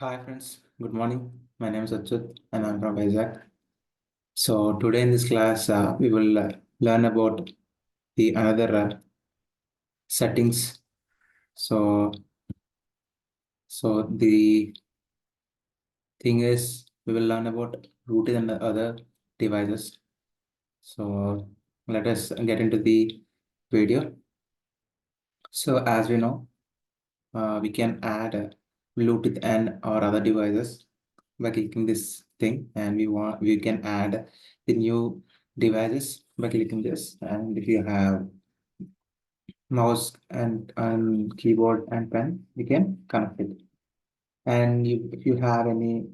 Hi friends, good morning. My name is Achyut and I'm from Isaac. So today in this class, we will learn about the another settings. So the thing is, we will learn about Bluetooth and other devices. So let us get into the video. So as we know, we can add Bluetooth and or other devices by clicking this thing, and we can add the new devices by clicking this. And if you have mouse and keyboard and pen, you can connect it. And if you have any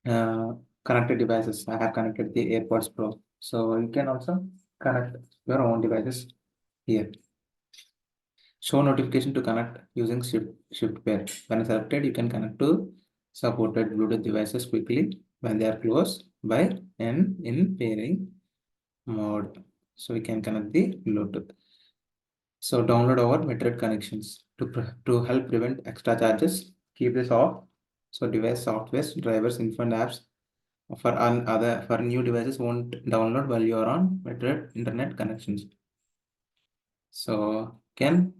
uh, connected devices, I have connected the AirPods Pro, so you can also connect your own devices here. Show notification to connect using shift pair. When selected, you can connect to supported Bluetooth devices quickly when they are close by and in pairing mode. So we can connect the Bluetooth. So download our Metred connections to help prevent extra charges. Keep this off. So device softwares, drivers, info and apps for new devices won't download while you are on Metred internet connections. So can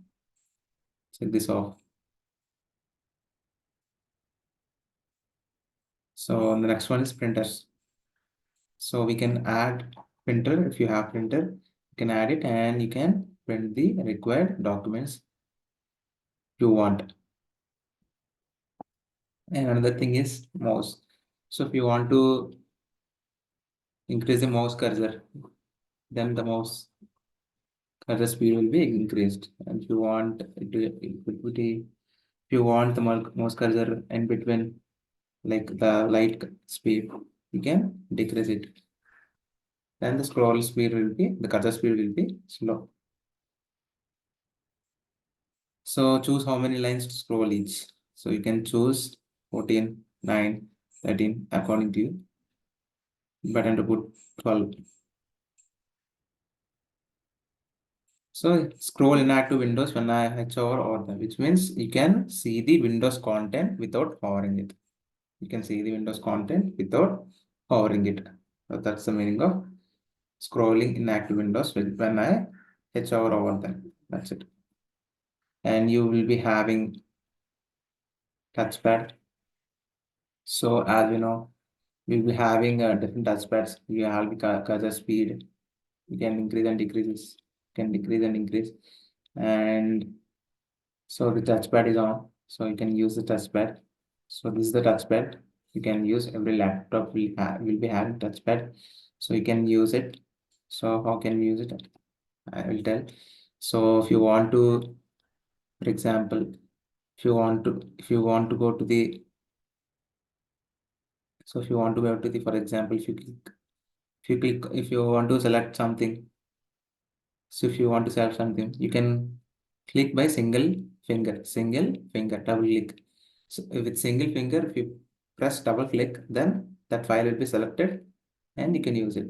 check this off. So the next one is printers. So we can add printer. If you have printer, you can add it and you can print the required documents you want. And another thing is mouse. So if you want to increase the mouse cursor, then the mouse cursor speed will be increased. And if you want if you want the mouse cursor in between, like the light speed, you can decrease it. Then the cursor speed will be slow. So choose how many lines to scroll each. So you can choose 14, 9, 13 according to you. Button to put 12. So scroll inactive windows when I hover over them, which means you can see the Windows content without hovering it. You can see the Windows content without hovering it. So that's the meaning of scrolling inactive windows when I hover over them. That's it. And you will be having touchpad. So as we know, we'll be having different touchpads. You have the cursor speed. You can increase and decrease. Can decrease and increase. And so the touchpad is on. So you can use the touchpad. So this is the touchpad. You can use every laptop will be having touchpad. So you can use it. So how can we use it? I will tell. So if you want to, for example, if you want to go to the, so if you want to go to the, for example, if you want to select something, so if you want to select something, you can click by single finger, double click. So with single finger, if you press double click, then that file will be selected and you can use it.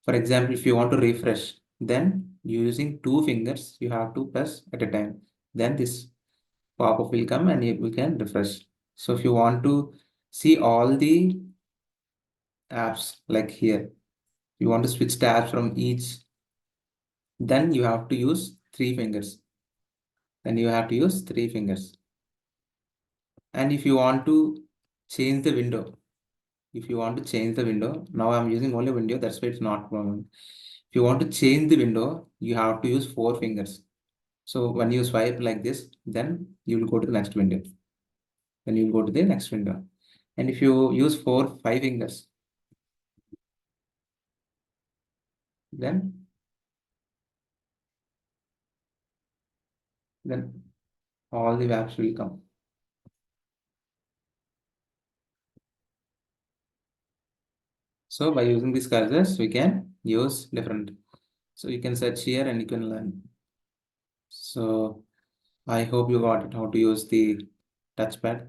For example, if you want to refresh, then using two fingers, you have to press at a time. Then this pop-up will come and you can refresh. So if you want to see all the apps like here, you want to switch tabs from each, then you have to use three fingers. Then you have to use three fingers. And if you want to change the window, now I'm using only window, that's why it's not going. If you want to change the window, you have to use four fingers. So when you swipe like this, then you will go to the next window. Then you will go to the next window. And if you use five fingers, then then all the apps will come. So by using these cursors, we can use different. So you can search here and you can learn. So I hope you got it how to use the touchpad.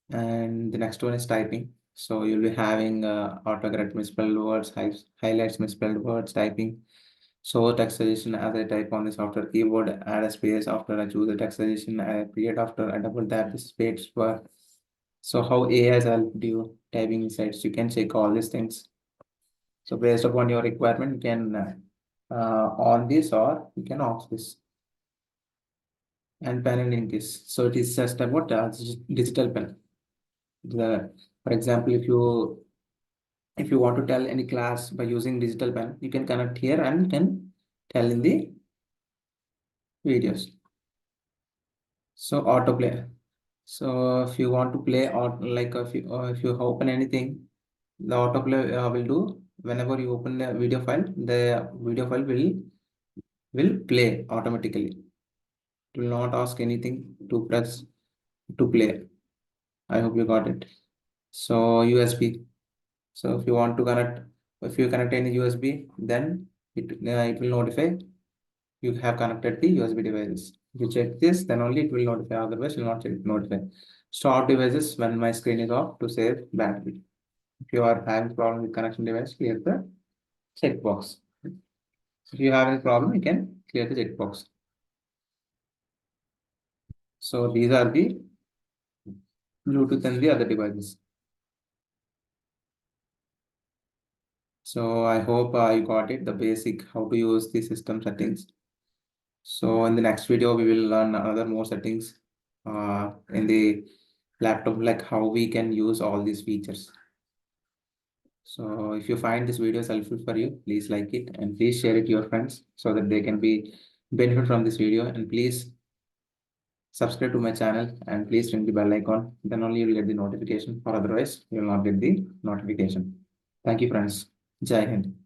And the next one is typing. So you'll be having autocorrect misspelled words, highlights misspelled words, typing. So text suggestion as I type on the software keyboard, add a space after I choose the text suggestion, I create after I double tap the space bar. So how AI has helped you typing insights, you can check all these things. So based upon your requirement, you can on this or you can off this. And pen and ink is, so it is just about digital pen. For example, if you want to tell any class by using digital pen, you can connect here and can tell in the videos. So autoplay. So if you want to play or like if you open anything, the autoplay will do whenever you open the video file will play automatically. It will not ask anything to press to play. I hope you got it. So USB. So if you connect any USB, then it will notify you have connected the USB devices. If you check this, then only it will notify. Otherwise, it will not notify. Stop devices when my screen is off to save bandwidth. If you are having problem with connection device, clear the checkbox. If you have any problem, you can clear the checkbox. So these are the Bluetooth and the other devices. So I hope you got it, the basic how to use the system settings. So in the next video, we will learn another more settings in the laptop, like how we can use all these features. So if you find this video helpful for you, please like it and please share it to your friends so that they can be benefit from this video. And please subscribe to my channel and please ring the bell icon. Then only you will get the notification, or otherwise you will not get the notification. Thank you, friends. Jai Hind.